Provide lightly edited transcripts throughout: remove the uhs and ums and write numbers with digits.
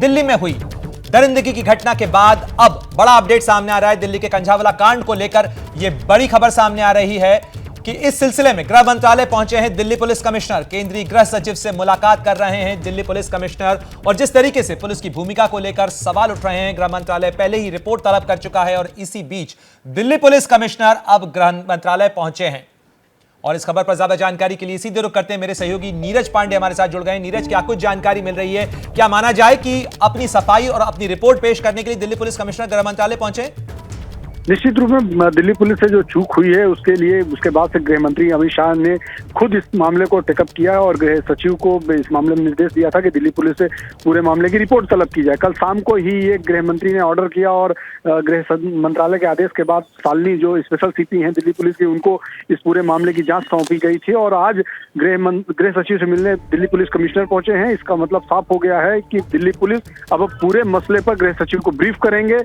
दिल्ली में हुई दरिंदगी की घटना के बाद अब बड़ा अपडेट सामने आ रहा है। दिल्ली के कंझावला कांड को लेकर यह बड़ी खबर सामने आ रही है कि इस सिलसिले में गृह मंत्रालय पहुंचे हैं दिल्ली पुलिस कमिश्नर। केंद्रीय गृह सचिव से मुलाकात कर रहे हैं दिल्ली पुलिस कमिश्नर, और जिस तरीके से पुलिस की भूमिका को लेकर सवाल उठ रहे हैं, गृह मंत्रालय पहले ही रिपोर्ट तलब कर चुका है और इसी बीच दिल्ली पुलिस कमिश्नर अब गृह मंत्रालय पहुंचे हैं। और इस खबर पर ज्यादा जानकारी के लिए सीधे रुख करते हैं, मेरे सहयोगी नीरज पांडे हमारे साथ जुड़ गए हैं। नीरज, क्या कुछ जानकारी मिल रही है? क्या माना जाए कि अपनी सफाई और अपनी रिपोर्ट पेश करने के लिए दिल्ली पुलिस कमिश्नर गृह मंत्रालय पहुंचे? निश्चित रूप में दिल्ली पुलिस से जो चूक हुई है उसके बाद से गृह मंत्री अमित शाह ने खुद इस मामले को टेकअप किया और गृह सचिव को इस मामले में निर्देश दिया था कि दिल्ली पुलिस से पूरे मामले की रिपोर्ट तलब की जाए। कल शाम को ही ये गृह मंत्री ने ऑर्डर किया और गृह मंत्रालय के आदेश के बाद शालिनी जो स्पेशल सीपी हैं दिल्ली पुलिस की, उनको इस पूरे मामले की जांच सौंपी गई थी और आज गृह सचिव से मिलने दिल्ली पुलिस कमिश्नर पहुंचे हैं। इसका मतलब साफ हो गया है कि दिल्ली पुलिस अब पूरे मसले पर गृह सचिव को ब्रीफ करेंगे,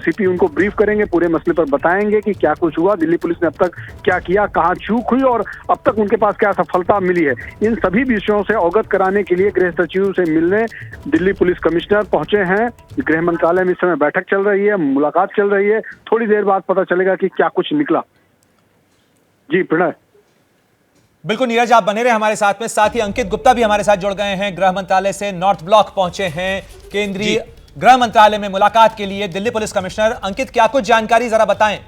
सीपी उनको ब्रीफ करेंगे, पूरे मसले पर बताएंगे कि क्या कुछ हुआ, दिल्ली पुलिस ने अब तक क्या किया, कहां चूक हुई और अब तक उनके पास क्या सफलता मिली है। इन सभी विषयों से अवगत कराने के लिए गृह सचिव से मिलने दिल्ली पुलिस कमिश्नर पहुंचे हैं। गृह मंत्रालय में इस समय बैठक चल रही है, मुलाकात चल रही है। थोड़ी देर बाद पता चलेगा कि क्या कुछ निकला। जी प्रणय। बिल्कुल नीरज, आप बने रहे हमारे साथ में। साथ ही अंकित गुप्ता भी हमारे साथ जुड़ गए हैं, गृह मंत्रालय से नॉर्थ ब्लॉक पहुंचे हैं केंद्रीय गृह मंत्रालय में मुलाकात के लिए दिल्ली पुलिस कमिश्नर। अंकित, क्या कुछ जानकारी जरा बताएं।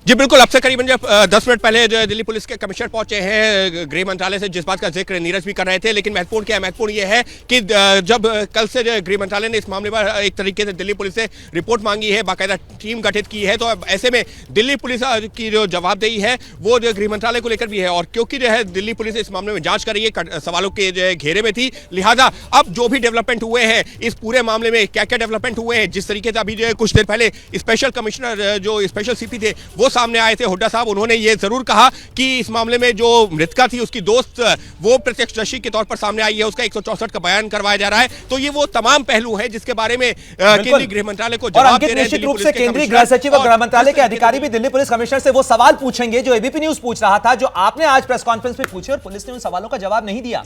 जी बिल्कुल, अब से करीबन 10 मिनट पहले जो दिल्ली पुलिस के कमिश्नर पहुंचे हैं गृह मंत्रालय से, जिस बात का जिक्र नीरज भी कर रहे थे। लेकिन महत्वपूर्ण क्या है? महत्वपूर्ण ये है कि जब कल से जो गृह मंत्रालय ने इस मामले पर एक तरीके से दिल्ली पुलिस से रिपोर्ट मांगी है, बाकायदा टीम गठित की है, तो अब ऐसे में दिल्ली पुलिस की जो जवाबदेही है वो जो गृह मंत्रालय को लेकर भी है। और क्योंकि जो है दिल्ली पुलिस इस मामले में जांच कर रही है, सवालों के जो है घेरे में थी, लिहाजा अब जो भी डेवलपमेंट हुए हैं इस पूरे मामले में, क्या क्या डेवलपमेंट हुए हैं, जिस तरीके से अभी जो है कुछ देर पहले स्पेशल कमिश्नर जो स्पेशल सीपी थे वो सामने आए थे, हुड्डा साहब, उन्होंने ये जरूर कहा कि इस मामले में जो मृतका थी उसकी दोस्त वो प्रत्यक्षदर्शी के तौर पर सामने आई है, उसका 164 का बयान करवाया जा रहा है। तो ये वो तमाम पहलू हैं जिसके बारे में केंद्रीय गृह मंत्रालय को जवाब दे रहे हैं। निश्चित रूप से केंद्रीय गृह सचिव और गृह मंत्रालय के अधिकारी भी दिल्ली पुलिस कमिश्नर से वो सवाल पूछेंगे जो एबीपी न्यूज पूछ रहा था, जो आपने आज प्रेस कॉन्फ्रेंस में पूछे और पुलिस ने उन सवालों का जवाब नहीं दिया।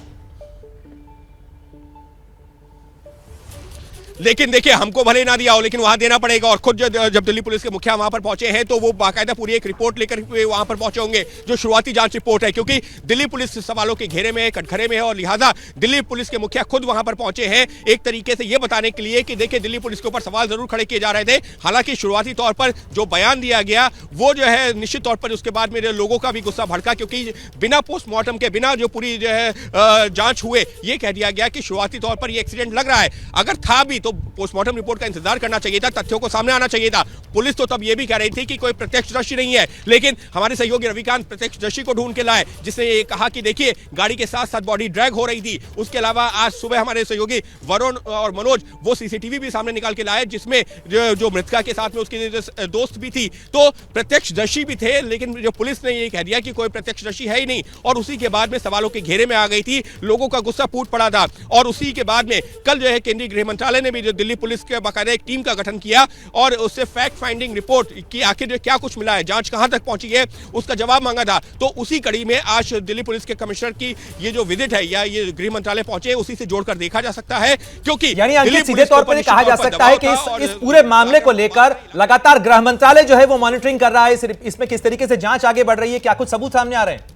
लेकिन देखिए, हमको भले ना दिया हो लेकिन वहां देना पड़ेगा। और खुद जब दिल्ली पुलिस के मुखिया वहां पर पहुंचे हैं तो वो बाकायदा पूरी एक रिपोर्ट लेकर वहां पर पहुंचे होंगे, जो शुरुआती जांच रिपोर्ट है, क्योंकि दिल्ली पुलिस सवालों के घेरे में है, कटघरे में है, और लिहाजा दिल्ली पुलिस के मुखिया खुद वहां पर पहुंचे हैं एक तरीके से ये बताने के लिए कि देखिए दिल्ली पुलिस के ऊपर सवाल जरूर खड़े किए जा रहे थे। हालांकि शुरुआती तौर पर जो बयान दिया गया वो जो है निश्चित तौर पर उसके बाद मेरे लोगों का भी गुस्सा भड़का, क्योंकि बिना पोस्टमार्टम के, बिना जो पूरी जो है जांच हुए ये कह दिया गया कि शुरुआती तौर पर ये एक्सीडेंट लग रहा है। अगर था भी तो पोस्टमार्टम रिपोर्ट का इंतजार करना चाहिए था, तथ्यों को सामने आना चाहिए था। पुलिस तो तब यह भी कह रही थी कि कोई प्रत्यक्षदर्शी नहीं है, लेकिन हमारे सहयोगी रविकांत प्रत्यक्षदर्शी को ढूंढ के लाए, जिसने ये कहा कि देखिए गाड़ी के साथ साथ बॉडी ड्रैग हो रही थी। उसके अलावा आज सुबह हमारे सहयोगी वरुण और मनोज वो सीसीटीवी भी सामने निकाल के लाए, जिसमें जो मृतका के साथ में उसकी दोस्त भी थी, तो प्रत्यक्षदर्शी भी थे। लेकिन जो पुलिस ने ये कह दिया कि कोई प्रत्यक्षदर्शी है ही नहीं, और उसी के बाद में सवालों के घेरे में आ गई थी, लोगों का गुस्सा फूट पड़ा था। और उसी के बाद में कल जो है केंद्रीय गृह मंत्रालय ने भी जो दिल्ली पुलिस के बाकायदा एक टीम का गठन किया और उससे फैक्ट फाइंडिंग रिपोर्ट की आखिर क्या कुछ मिला है, जांच कहां तक पहुंची है, उसका जवाब मांगा था। तो उसी कड़ी में आज दिल्ली पुलिस के कमिश्नर की ये जो विजिट है या ये गृह मंत्रालय पहुंचे, उसी से जोड़कर देखा जा सकता है। क्योंकि यानी अंकित, सीधे तौर पर कहा जा सकता है कि इस पूरे मामले को लेकर लगातार गृह मंत्रालय जो है वो मॉनिटरिंग कर रहा है, इसमें किस तरीके से जांच आगे बढ़ रही है, क्या कुछ सबूत सामने आ रहे हैं?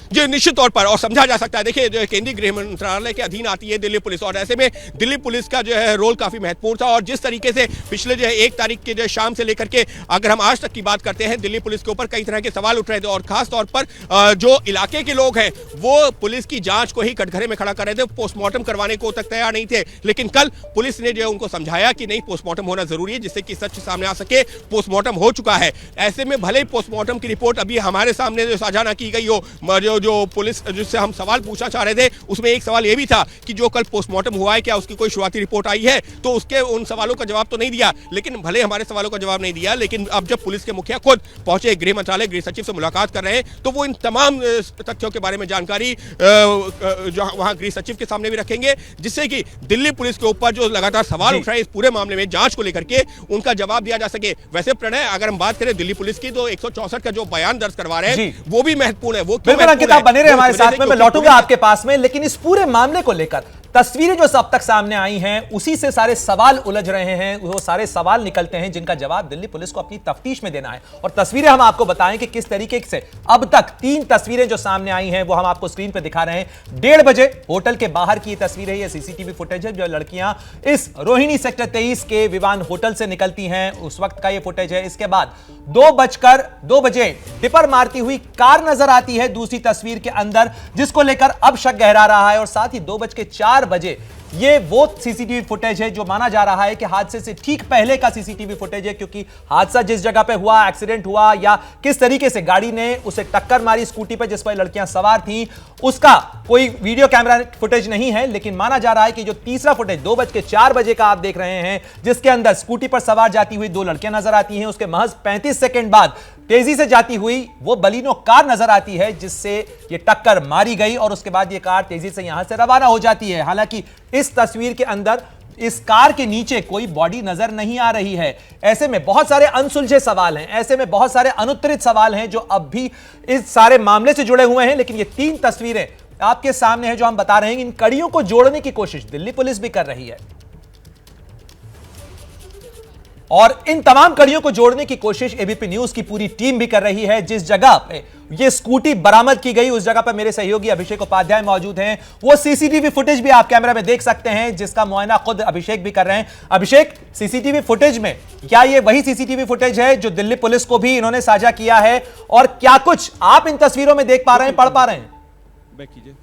जी निश्चित तौर पर, और समझा जा सकता है। देखिए जो केंद्रीय गृह मंत्रालय के अधीन आती है दिल्ली पुलिस, और ऐसे में दिल्ली पुलिस का जो है रोल काफी महत्वपूर्ण था। और जिस तरीके से पिछले जो है 1 तारीख के जो शाम से लेकर के अगर हम आज तक की बात करते हैं, दिल्ली पुलिस के ऊपर कई तरह के सवाल उठ रहे थे, और खास तौर पर जो इलाके के लोग हैं वो पुलिस की जांच को ही कटघरे में खड़ा कर रहे थे, पोस्टमार्टम करवाने को तक तैयार नहीं थे। लेकिन कल पुलिस ने जो है उनको समझाया कि नहीं, पोस्टमार्टम होना जरूरी है, जिससे कि सच सामने आ सके। पोस्टमार्टम हो चुका है। ऐसे में भले ही पोस्टमार्टम की रिपोर्ट अभी हमारे सामने साझा ना की गई हो, जो पुलिस जिससे हम सवाल पूछना चाह रहे थे उसमें एक सवाल ये भी था कि जो कल पोस्टमार्टम हुआ है क्या उसकी कोई शुरुआती रिपोर्ट आई है, तो उसके उन सवालों का जवाब तो नहीं दिया। लेकिन भले हमारे सवालों का जवाब नहीं दिया, लेकिन अब जब पुलिस के मुखिया खुद पहुंचे, गृह मंत्रालय गृह सचिव से मुलाकात कर रहे हैं, तो वो इन तमाम तथ्यों के बारे में जानकारी जो वहां गृह सचिव के सामने भी रखेंगे, जिससे कि दिल्ली पुलिस के ऊपर जो लगातार सवाल उठ रहे हैं इस पूरे मामले में जांच को लेकर के उनका जवाब दिया जा सके। वैसे प्रणय, अगर हम बात करें दिल्ली पुलिस की, तो 164 का जो बयान दर्ज करवा रहे हैं वो भी महत्वपूर्ण है। वो बिल्कुल अंकित, आप बने रहे हमारे साथ में, मैं लौटूंगा आपके पास में। लेकिन इस पूरे मामले को लेकर तस्वीरें जो अब तक सामने आई हैं उसी से सारे सवाल उलझ रहे हैं, वो सारे सवाल निकलते हैं जिनका जवाब दिल्ली पुलिस को अपनी तफ्तीश में देना है। और तस्वीरें हम आपको बताएं कि किस तरीके से अब तक 3 तस्वीरें जो सामने आई हैं वो हम आपको स्क्रीन पर दिखा रहे हैं। 1:30 बजे होटल के बाहर की तस्वीर है, ये सीसीटीवी फुटेज है, जो लड़कियां इस रोहिणी सेक्टर 23 के विवान होटल से निकलती हैं उस वक्त का ये फुटेज है। इसके बाद 2 बजे डिपर मारती हुई कार नजर आती है दूसरी तस्वीर के अंदर, जिसको लेकर अब शक गहरा रहा है। और साथ ही 2:04 बजे ये वो सीसीटीवी फुटेज है जो माना जा रहा है कि हादसे से ठीक पहले का सीसीटीवी फुटेज है, क्योंकि हादसा जिस जगह पे हुआ, एक्सीडेंट हुआ या किस तरीके से गाड़ी ने उसे टक्कर मारी स्कूटी पर जिस पर लड़कियां सवार थीं, उसका कोई वीडियो कैमरा फुटेज नहीं है। लेकिन माना जा रहा है कि जो तीसरा फुटेज 2:04 बजे का आप देख रहे हैं, जिसके अंदर स्कूटी पर सवार जाती हुई 2 लड़कियां नजर आती हैं, उसके महज 35 सेकंड बाद तेजी से जाती हुई वो बलिनो कार नजर आती है जिससे ये टक्कर मारी गई और उसके बाद ये कार तेजी से यहां से रवाना हो जाती है। हालांकि इस तस्वीर के अंदर इस कार के नीचे कोई बॉडी नजर नहीं आ रही है। ऐसे में बहुत सारे अनसुलझे सवाल हैं, ऐसे में बहुत सारे अनुत्तरित सवाल हैं जो अब भी इस सारे मामले से जुड़े हुए हैं। लेकिन ये 3 तस्वीरें आपके सामने हैं जो हम बता रहे हैं, इन कड़ियों को जोड़ने की कोशिश दिल्ली पुलिस भी कर रही है और इन तमाम कड़ियों को जोड़ने की कोशिश एबीपी न्यूज की पूरी टीम भी कर रही है। जिस जगह पे ये स्कूटी बरामद की गई उस जगह पर मेरे सहयोगी अभिषेक उपाध्याय मौजूद हैं। वो सीसीटीवी फुटेज भी आप कैमरा में देख सकते हैं जिसका मुआयना खुद अभिषेक भी कर रहे हैं। अभिषेक, सीसीटीवी फुटेज में क्या ये वही सीसीटीवी फुटेज है जो दिल्ली पुलिस को भी इन्होंने साझा किया है, और क्या कुछ आप इन तस्वीरों में देख पा रहे हैं, पढ़ पा रहे हैं? बैक कीजिए।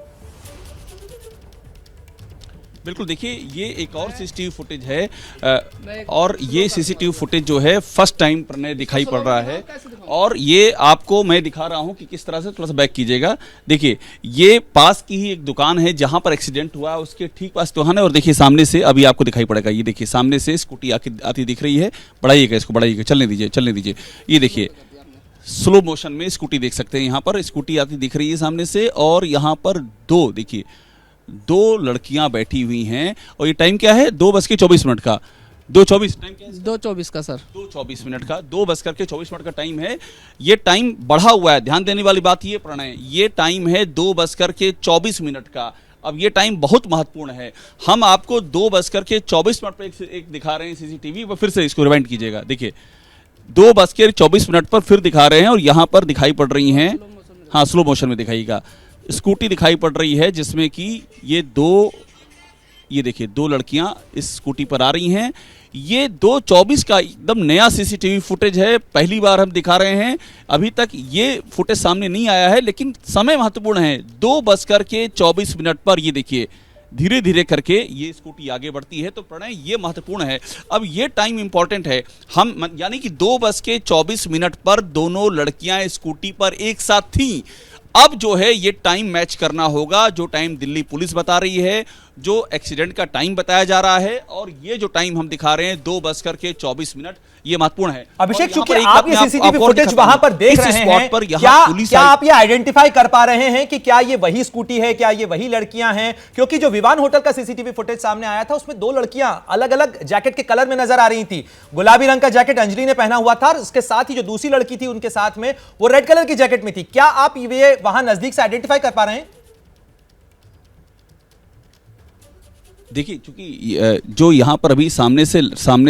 बिल्कुल, देखिए ये एक और सीसीटीवी फुटेज है और ये सीसीटीवी फुटेज जो है फर्स्ट टाइम प्रणय दिखाई पड़ रहा है और ये आपको मैं दिखा रहा हूँ कि किस तरह से, थोड़ा सा बैक कीजिएगा। देखिए ये पास की ही एक दुकान है जहाँ पर एक्सीडेंट हुआ, उसके ठीक पास दुकान है और देखिए सामने से अभी आपको दिखाई पड़ेगा, ये देखिए सामने से स्कूटी आती दिख रही है। बढ़ाइएगा इसको, बढ़ाइएगा, चलने दीजिए। ये देखिए स्लो मोशन में स्कूटी देख सकते हैं, यहाँ पर स्कूटी आती दिख रही है सामने से और यहाँ पर देखिए 2 लड़कियां बैठी हुई हैं और ये टाइम क्या है, 2:24 का, 2:24 टाइम क्या है? 2:24 का सर, 2:24 का, 2:24 का टाइम है। ये टाइम बढ़ा हुआ है, ध्यान देने वाली बात ये प्रणय, ये टाइम है 2:24 का। अब ये टाइम बहुत महत्वपूर्ण है। हम आपको 2:24 पर एक दिखा रहे हैं सीसीटीवी पर, फिर से इसको रिवाइंड कीजिएगा। देखिए 2:24 पर फिर दिखा रहे हैं और यहाँ पर दिखाई पड़ रही हैं, हाँ स्लो मोशन में दिखाइएगा, स्कूटी दिखाई पड़ रही है जिसमें कि ये देखिए 2 लड़कियां इस स्कूटी पर आ रही हैं। ये 2:24 का एकदम नया सीसीटीवी फुटेज है, पहली बार हम दिखा रहे हैं, अभी तक ये फुटेज सामने नहीं आया है, लेकिन समय महत्वपूर्ण है। 2:24 पर ये देखिए धीरे धीरे करके ये स्कूटी आगे बढ़ती है, तो प्रणय ये महत्वपूर्ण है। अब ये टाइम इंपॉर्टेंट है, हम यानी कि 2:24 पर दोनों लड़कियां स्कूटी पर एक साथ थीं। अब जो है ये टाइम मैच करना होगा, जो टाइम दिल्ली पुलिस बता रही है, जो एक्सीडेंट का टाइम बताया जा रहा है और ये जो टाइम हम दिखा रहे हैं 2:24, ये महत्वपूर्ण है। अभिषेक, चूंकि आप ये सीसीटीवी फुटेज वहां पर देख रहे हैं, पर क्या आप ये आइडेंटिफाई कर पा रहे हैं कि क्या ये वही स्कूटी है, क्या ये वही लड़कियां हैं? क्योंकि जो विवान होटल का सीसीटीवी फुटेज सामने आया था उसमें 2 लड़कियां अलग अलग जैकेट के कलर में नजर आ रही थी। गुलाबी रंग का जैकेट अंजलि ने पहना हुआ था और उसके साथ ही जो दूसरी लड़की थी उनके साथ में वो रेड कलर की जैकेट में थी। क्या आप ये वहां नजदीक से आइडेंटिफाई कर पा रहे हैं? देखिए चूंकि जो यहाँ पर अभी सामने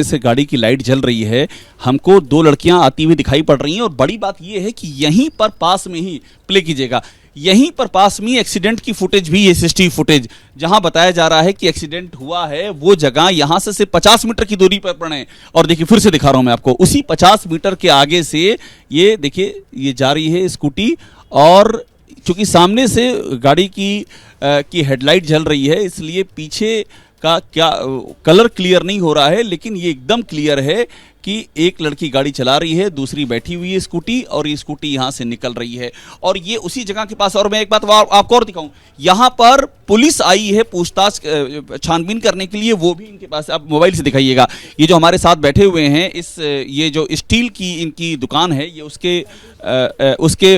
से गाड़ी की लाइट जल रही है, हमको 2 लड़कियां आती हुई दिखाई पड़ रही हैं और बड़ी बात यह है कि यहीं पर पास में ही प्ले कीजिएगा, यहीं पर पास में एक्सीडेंट की फुटेज भी है, सीसीटीवी फुटेज जहां बताया जा रहा है कि एक्सीडेंट हुआ है वो जगह यहां से सिर्फ 50 मीटर की दूरी पर पड़े। और देखिए फिर से दिखा रहा हूं मैं आपको, उसी 50 मीटर के आगे से ये देखिए ये जा रही है स्कूटी और चूंकि सामने से गाड़ी की हेडलाइट जल रही है इसलिए पीछे का क्या कलर क्लियर नहीं हो रहा है, लेकिन ये एकदम क्लियर है कि एक लड़की गाड़ी चला रही है, दूसरी बैठी हुई है स्कूटी, और ये स्कूटी यहाँ से निकल रही है और ये उसी जगह के पास। और मैं एक बात आपको और दिखाऊं, यहाँ पर पुलिस आई है पूछताछ छानबीन करने के लिए, वो भी इनके पास। आप मोबाइल से दिखाइएगा, ये जो हमारे साथ बैठे हुए हैं, ये जो स्टील की इनकी दुकान है, ये उसके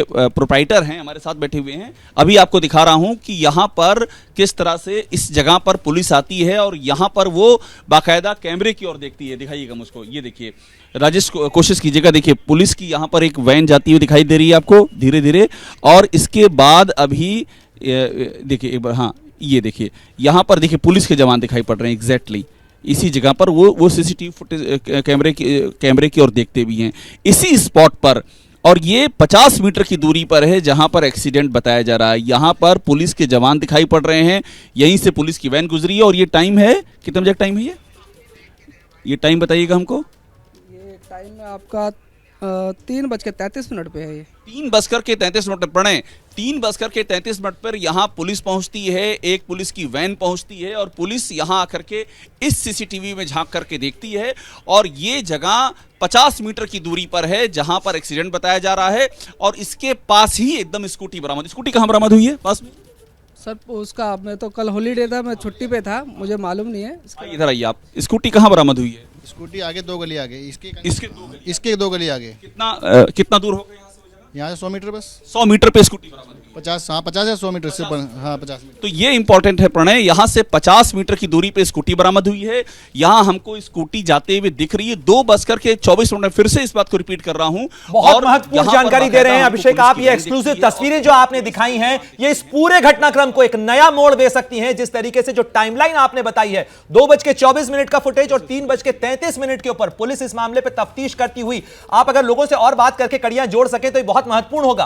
प्रोप्राइटर हैं, हमारे साथ बैठे हुए हैं। अभी आपको दिखा रहा हूं कि यहाँ पर किस तरह से इस जगह पर पुलिस आती है और यहाँ पर वो बाकायदा कैमरे की ओर देखती है। दिखाइएगा मुझको, ये देखिए राजेश, कोशिश कीजिएगा। देखिए पुलिस की यहाँ पर एक वैन जाती हुई दिखाई दे रही है आपको धीरे धीरे, और इसके बाद अभी देखिए एक बार, हाँ ये देखिए यहाँ पर देखिए पुलिस के जवान दिखाई पड़ रहे हैं एग्जैक्टली इसी जगह पर। वो सीसीटीवी फुटेज कैमरे की ओर देखते भी हैं इसी स्पॉट पर, और ये 50 मीटर की दूरी पर है जहां पर एक्सीडेंट बताया जा रहा है। यहां पर पुलिस के जवान दिखाई पड़ रहे हैं, यहीं से पुलिस की वैन गुजरी है। और ये टाइम है, कितने बजे टाइम है ये टाइम बताइएगा हमको। ये टाइम आपका 3:33 पे है। ये 3:33 पर पड़े, 3:33 पर यहाँ पुलिस पहुंचती है, एक पुलिस की वैन पहुंचती है और पुलिस यहाँ आकर के इस सीसीटीवी में झांक करके देखती है। और ये जगह 50 मीटर की दूरी पर है जहां पर एक्सीडेंट बताया जा रहा है, और इसके पास ही एकदम स्कूटी बरामद। स्कूटी कहाँ बरामद हुई है? पास में सर उसका, मैं तो कल हॉलीडे था, मैं छुट्टी पे था, मुझे मालूम नहीं है। इधर आइए आप, स्कूटी कहाँ बरामद हुई है? स्कूटी आगे 2 गली आगे, इसके 2 गली आगे। कितना दूर हो गया यहाँ से 100 मीटर बस। 100 मीटर पे स्कूटी बरामद हुई है। 50 या 100 मीटर से, हाँ 50 मीटर। तो ये इंपॉर्टेंट है प्रणय, यहाँ से 50 मीटर की दूरी पे स्कूटी बरामद हुई है। यहाँ हमको स्कूटी जाते हुए दिख रही है 2:24 फिर से इस बात को रिपीट कर रहा हूं। बहुत महत्वपूर्ण जानकारी दे रहे हैं अभिषेक आप। ये एक्सक्लूसिव तस्वीरें जो आपने दिखाई हैं, ये इस पूरे घटनाक्रम को एक नया मोड़ दे सकती हैं। जिस तरीके से जो टाइमलाइन आपने बताई है, 2:24 का फुटेज और 3:33 के ऊपर पुलिस इस मामले पर तफ्तीश करती हुई, आप अगर लोगों से और बात करके कड़ियां जोड़ सके तो ये बहुत महत्वपूर्ण होगा।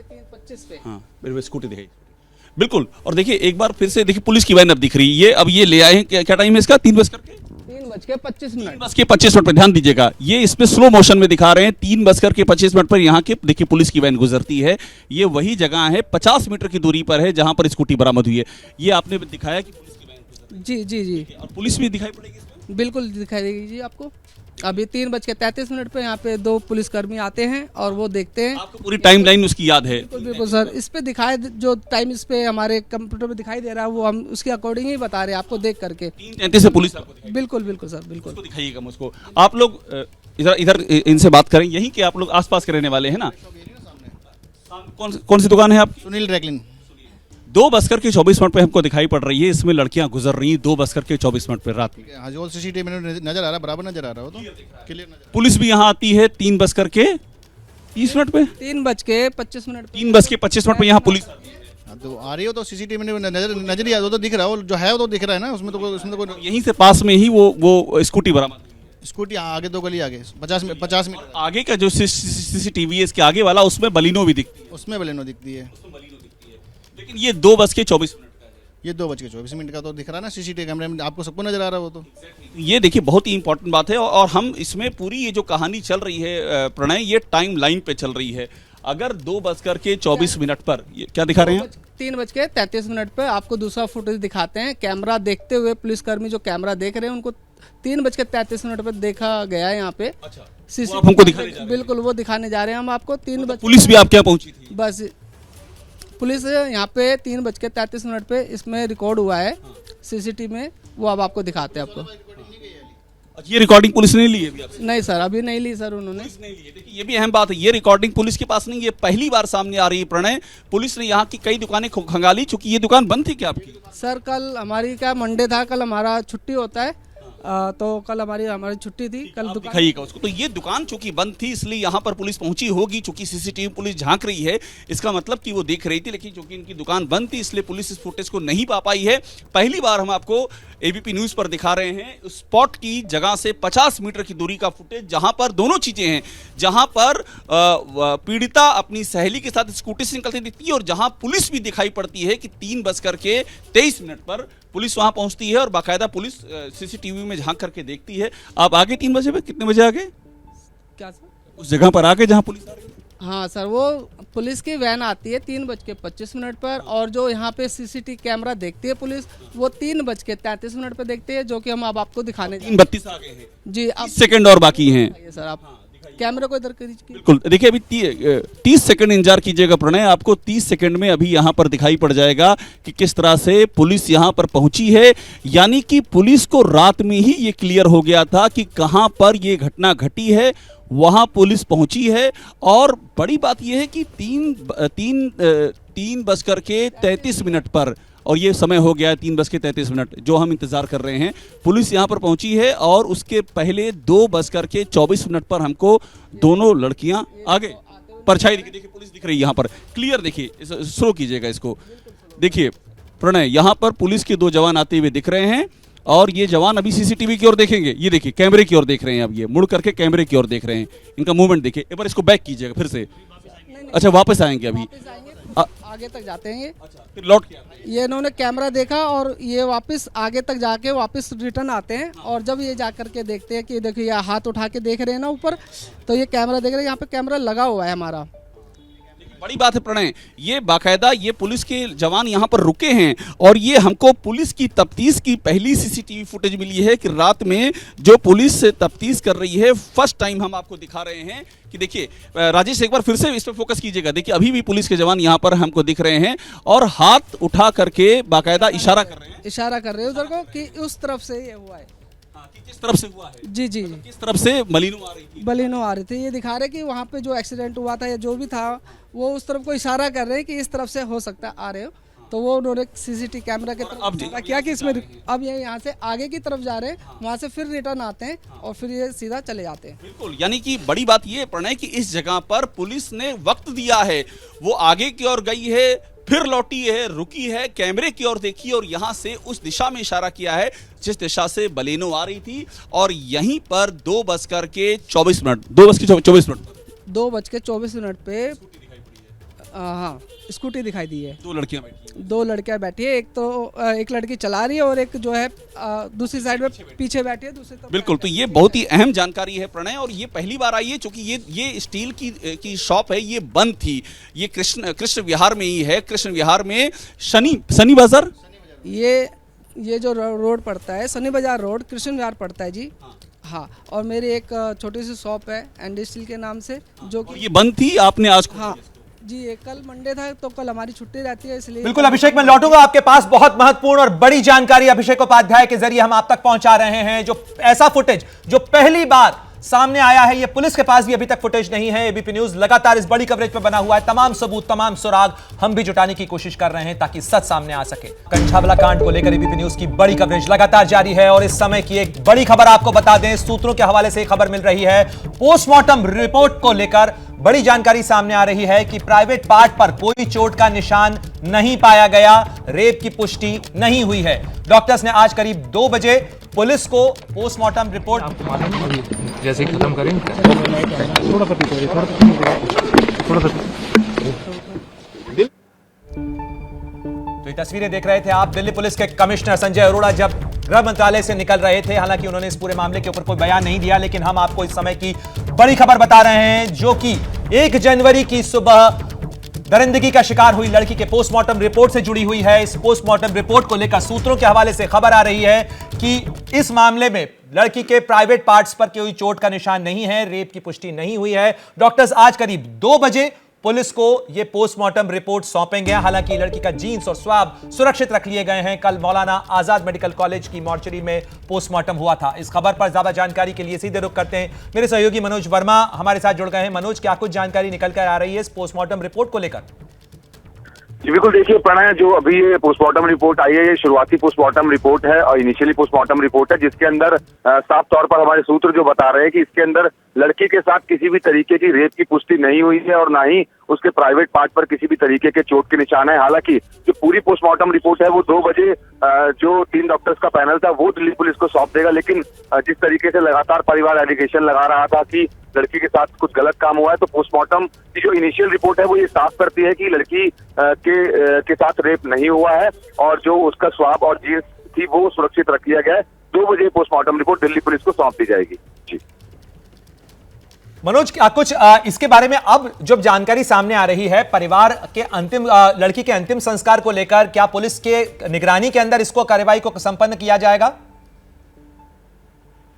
3:25 पे। हाँ बिल्कुल, स्कूटी दिखाई बिल्कुल। और देखिए एक बार फिर से देखिए पुलिस की वैन अब दिख रही है। अब ये ले आए हैं, क्या टाइम है इसका? 3:25 पे ध्यान दीजिएगा, ये इसमें स्लो मोशन में दिखा रहे हैं। 3:25 पर यहाँ के देखिए पुलिस की वैन गुजरती है। ये वही जगह है 50 मीटर की दूरी पर है जहां पर स्कूटी बरामद हुई है। ये आपने दिखाया कि पुलिस की वैन जी जी जी, और पुलिस भी दिखाई पड़ेगी इसमें? बिल्कुल दिखाई देगी जी आपको। अभी 3:33 पे यहाँ पे 2 पुलिसकर्मी आते हैं और वो देखते हैं। आपको पूरी टाइमलाइन उसकी याद है? बिल्कुल सर, इस पे दिखाए जो टाइम इस पे हमारे कंप्यूटर पे दिखाई दे रहा है, वो हम उसके अकॉर्डिंग ही बता रहे हैं आपको देख करके। 3:33 से पुलिस आपको दिखाई? बिल्कुल बिल्कुल सर, बिल्कुल। उसको दिखाइएगा मुझको। आप लोग इधर इनसे बात करें, यहीं के आप लोग आसपास के रहने वाले हैं ना? कौन सी दुकान है आप? सुनील ड्रैगलिन। 2:24 पे हमको दिखाई पड़ रही है, इसमें लड़कियां गुजर रही हैं 2:24 पे रात में। हाँ जो सीसीटीवी में नजर आ रहा है, बराबर नजर आ रहा है, वो तो क्लियर नजर। पुलिस भी यहाँ आती है 3:30 पे 3:25 पे यहाँ पुलिस तो आ रही हो तो सीसीटीवी में नजर ही आ, वो तो दिख रहा है, वो जो है वो तो दिख रहा है ना, उसमें तो कोई यहीं से पास में ही वो स्कूटी बरामद। स्कूटी आगे 2 गली आगे 50 मीटर आगे का जो सीसीटीवी है इसके आगे वाला, उसमें बलिनो भी दिखती है। उसमें बलेनो दिखती है, लेकिन ये 2:24 का है। ये 2:24 का तो दिख रहा है ना सीसीटीवी कैमरे में, आपको सबको नजर आ रहा है वो तो। ये देखिए बहुत ही इंपॉर्टेंट बात है, और हम इसमें पूरी ये जो कहानी चल रही है प्रणय, ये टाइम लाइन पे चल रही है। अगर 2:24 पर ये क्या दिखा रहे हैं? 3:33 पे आपको दूसरा फुटेज दिखाते हैं। कैमरा देखते हुए पुलिसकर्मी जो कैमरा देख रहे हैं, उनको 3:33 पे देखा गया है यहाँ पे। अच्छा, सीसीटीवी हमको दिखाने जा रहे हैं? बिल्कुल, वो दिखाने जा रहे हैं हम आपको। 3 पुलिस भी आपके यहाँ पहुंची थी? बस पुलिस यहाँ पे 3:33 पे इसमें रिकॉर्ड हुआ है सीसीटीवी में, वो अब आपको दिखाते हैं आपको। ये रिकॉर्डिंग पुलिस ने ली है अभी आपसे? नहीं सर, अभी नहीं ली सर उन्होंने। नहीं ली है। देखिए ये भी अहम बात है, ये रिकॉर्डिंग पुलिस के पास नहीं, ये पहली बार सामने आ रही है प्रणय। पुलिस ने यहाँ की कई दुकानें खंगाली, चूंकि ये दुकान बंद थी क्या आपकी? सर कल हमारी क्या मंडे था, कल हमारा छुट्टी होता है, तो कल हमारी छुट्टी थी, कल दुकान। दिखाइएगा उसको। तो ये दुकान चूंकि बंद थी इसलिए यहाँ पर पुलिस पहुंची होगी, चूंकि सीसीटीवी पुलिस झांक रही है, इसका मतलब कि वो देख रही थी, लेकिन चूंकि इनकी दुकान बंद थी इसलिए पुलिस इस फुटेज को नहीं पा पाई है। पहली बार हम आपको एबीपी न्यूज पर दिखा रहे हैं स्पॉट की जगह से 50 मीटर की दूरी का फुटेज, जहां पर दोनों चीजें हैं, जहां पर पीड़िता अपनी सहेली के साथ स्कूटी से निकलती दिखती है, और जहां पुलिस भी दिखाई पड़ती है कि 3:23 पर पुलिस वहां पहुंचती है, और बाकायदा पुलिस सीसीटीवी में झांक करके देखती है। आप आगे 3 बजे पे, कितने बजे आगे क्या सर? उस जगह पर आगे जहां पुलिस आ रही है? हाँ सर, वो पुलिस की वैन आती है 3:25 पर, और जो यहाँ पे सीसीटीवी कैमरा देखती है पुलिस, वो 3:33 पर देखती है, जो कि हम अब आपको दिखाने 3:32 आ गए हैं जी। अब 30 सेकंड और बाकी हैं। सर आप कैमरे को इधर कीजिए। बिल्कुल, देखिए अभी 30 सेकंड इंतजार कीजिएगा प्रणय, आपको 30 सेकंड में अभी यहाँ पर दिखाई पड़ जाएगा कि किस तरह से पुलिस यहाँ पर पहुंची है। यानी कि पुलिस को रात में ही ये क्लियर हो गया था कि कहाँ पर ये घटना घटी है, वहाँ पुलिस पहुंची है। और बड़ी बात यह है कि 3:33 पर, और ये समय हो गया है 3:33, जो हम इंतजार कर रहे हैं, पुलिस यहाँ पर पहुंची है। और उसके पहले 2:24 पर हमको दोनों लड़कियां आगे परछाई देखिए पुलिस दिख रही है यहाँ पर क्लियर। देखिए स्लो कीजिएगा इसको, देखिए प्रणय, यहाँ पर पुलिस के 2 जवान आते हुए दिख रहे हैं, और ये जवान अभी सीसीटीवी की ओर देखेंगे। ये देखिए कैमरे की ओर देख रहे हैं, अब ये मुड़ करके कैमरे की ओर देख रहे हैं। इनका मूवमेंट देखिए, एक बार इसको बैक कीजिएगा फिर से। अच्छा, वापस आएंगे अभी, आगे तक जाते हैं ये। अच्छा, फिर लौट के आते हैं। ये इन्होंने कैमरा देखा और ये वापस आगे तक जाके वापस रिटर्न आते हैं। और जब ये जा करके देखते हैं कि देखिए ये हाथ उठा के देख रहे हैं ना ऊपर, तो ये कैमरा देख रहे हैं, यहाँ पे कैमरा लगा हुआ है हमारा। बड़ी बात है प्रणय, ये बाकायदा ये पुलिस के जवान यहाँ पर रुके हैं, और ये हमको पुलिस की तफ्तीश की पहली सीसीटीवी फुटेज मिली है कि रात में जो पुलिस तफ्तीश कर रही है, फर्स्ट टाइम हम आपको दिखा रहे हैं कि देखिए राजेश, एक बार फिर से इस पर फोकस कीजिएगा। देखिए अभी भी पुलिस के जवान यहाँ पर हमको दिख रहे हैं और हाथ उठा करके बाकायदा इशारा कर रहे हैं, उधर को कि उस तरफ से ये हुआ है। किस तरफ से हुआ है? जी जी, किस तरफ से बलिनो आ रही थी? बलिनो आ रही थी। ये दिखा रहे कि वहाँ पे जो एक्सीडेंट हुआ था या जो भी था, वो उस तरफ को इशारा कर रहे हैं कि इस तरफ से हो सकता है आ रहे हो। तो वो उन्होंने सीसीटीवी कैमरा की तरफ इशारा किया कि इसमें अब ये यहाँ से आगे की तरफ जा रहे हैं, वहाँ से फिर रिटर्न आते हैं और फिर ये सीधा चले जाते हैं। बिल्कुल, यानी कि बड़ी बात ये प्रणय कि इस जगह पर पुलिस ने वक्त दिया है, वो आगे की ओर गई है, फिर लौटी है, रुकी है, कैमरे की ओर देखी और यहां से उस दिशा में इशारा किया है जिस दिशा से बलेनो आ रही थी। और यहीं पर 2:24 2:24 पे हाँ स्कूटी दिखाई दी है। 2 लड़कियां बैठी हैं। 2 लड़कियां बैठी है, एक लड़की चला रही है और एक जो है दूसरी साइड में पीछे बैठी है, दूसरी तरफ। बिल्कुल, तो ये बहुत ही अहम जानकारी है प्रणय, और ये पहली बार आई है क्योंकि ये स्टील की शॉप है, ये बंद थी। ये कृष्ण विहार में ही है, कृष्ण विहार में शनि बाजार, ये जो रोड पड़ता है शनि बाजार रोड, कृष्ण विहार पड़ता है जी। हाँ, और मेरी एक छोटी सी शॉप है एंडी स्टील के नाम से, जो कि ये बंद थी। आपने आज हाँ जी, ये कल मंडे था तो कल हमारी छुट्टी रहती है, इसलिए। बिल्कुल अभिषेक, मैं लौटूंगा आपके पास। बहुत महत्वपूर्ण और बड़ी जानकारी अभिषेक उपाध्याय के जरिए हम आप तक पहुंचा रहे हैं। जो ऐसा फुटेज जो पहली बार सामने आया है, ये पुलिस के पास भी अभी तक फुटेज नहीं है। एबीपी न्यूज लगातार इस बड़ी कवरेज पर बना हुआ है। तमाम सबूत, तमाम सुराग हम भी जुटाने की कोशिश कर रहे हैं ताकि सच सामने आ सके। कंझावला कांड को लेकर एबीपी न्यूज की बड़ी कवरेज लगातार जारी है, और इस समय की एक बड़ी खबर आपको बता दें, सूत्रों के हवाले से खबर मिल रही है। पोस्टमार्टम रिपोर्ट को लेकर बड़ी जानकारी सामने आ रही है कि प्राइवेट पार्ट पर कोई चोट का निशान नहीं पाया गया, रेप की पुष्टि नहीं हुई है। डॉक्टर्स ने आज करीब 2 बजे पुलिस को पोस्टमार्टम रिपोर्ट जैसे खत्म करें तो ये तस्वीरें देख रहे थे आप। दिल्ली पुलिस के कमिश्नर संजय अरोड़ा जब गृह मंत्रालय से निकल रहे थे, हालांकि उन्होंने इस पूरे मामले के ऊपर कोई बयान नहीं दिया, लेकिन हम आपको इस समय की बड़ी खबर बता रहे हैं, जो कि 1 जनवरी की सुबह दरिंदगी का शिकार हुई लड़की के पोस्टमार्टम रिपोर्ट से जुड़ी हुई है। इस पोस्टमार्टम रिपोर्ट को लेकर सूत्रों के हवाले से खबर आ रही है कि इस मामले में लड़की के प्राइवेट पार्ट्स पर कोई चोट का निशान नहीं है, रेप की पुष्टि नहीं हुई है। डॉक्टर्स आज करीब 2 बजे पुलिस को यह पोस्टमार्टम रिपोर्ट सौंपेंगे। हालांकि लड़की का जीन्स और स्वाब सुरक्षित रख लिए गए हैं। कल मौलाना आजाद मेडिकल कॉलेज की मॉर्चरी में पोस्टमार्टम हुआ था। इस खबर पर ज्यादा जानकारी के लिए सीधे रुख करते हैं, मेरे सहयोगी मनोज वर्मा हमारे साथ जुड़ गए हैं। मनोज, क्या कुछ जानकारी निकल कर आ रही है इस पोस्टमार्टम रिपोर्ट को लेकर? जी बिल्कुल, देखिए प्रणय, जो अभी ये पोस्टमार्टम रिपोर्ट आई है, ये शुरुआती पोस्टमार्टम रिपोर्ट है और इनिशियली पोस्टमार्टम रिपोर्ट है, जिसके अंदर साफ तौर पर हमारे सूत्र जो बता रहे हैं कि इसके अंदर लड़की के साथ किसी भी तरीके की रेप की पुष्टि नहीं हुई है और ना ही उसके प्राइवेट पार्ट पर किसी भी तरीके के चोट के निशान है। हालांकि जो पूरी पोस्टमार्टम रिपोर्ट है वो 2 बजे जो 3 डॉक्टर्स का पैनल था वो दिल्ली पुलिस को सौंप देगा। लेकिन जिस तरीके से लगातार परिवार एलिगेशन लगा रहा था कि लड़की के साथ कुछ गलत काम हुआ है, तो पोस्टमार्टम की जो इनिशियल रिपोर्ट है वो ये साफ करती है कि लड़की के साथ रेप नहीं हुआ है और जो उसका स्वाब और जीन्स थी वो सुरक्षित रख लिया गया है। 2 बजे पोस्टमार्टम रिपोर्ट दिल्ली पुलिस को सौंप दी जाएगी। जी मनोज कुछ इसके बारे में अब जब जानकारी सामने आ रही है परिवार के अंतिम लड़की के अंतिम संस्कार को लेकर, क्या पुलिस के निगरानी के अंदर इसको कार्रवाई को संपन्न किया जाएगा?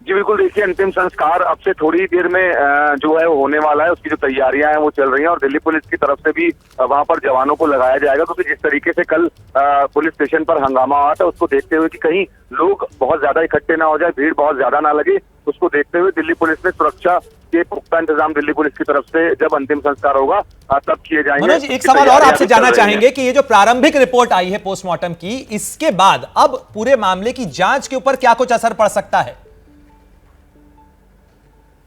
जी बिल्कुल, देखिए अंतिम संस्कार अब से थोड़ी देर में जो है वो होने वाला है। उसकी जो तैयारियां हैं वो चल रही हैं और दिल्ली पुलिस की तरफ से भी वहां पर जवानों को लगाया जाएगा, क्योंकि जिस तरीके से कल पुलिस स्टेशन पर हंगामा हुआ था उसको देखते हुए कि कहीं लोग बहुत ज्यादा इकट्ठे ना हो जाए, भीड़ बहुत ज्यादा ना लगे, उसको देखते हुए दिल्ली पुलिस ने सुरक्षा के पुख्ता इंतजाम दिल्ली पुलिस की तरफ से जब अंतिम संस्कार होगा तब किए जाएंगे। मनोज, एक सवाल और आपसे जानना चाहेंगे कि ये जो प्रारंभिक रिपोर्ट आई है पोस्टमार्टम की, इसके बाद अब पूरे मामले की जांच के ऊपर क्या कुछ असर पड़ सकता है?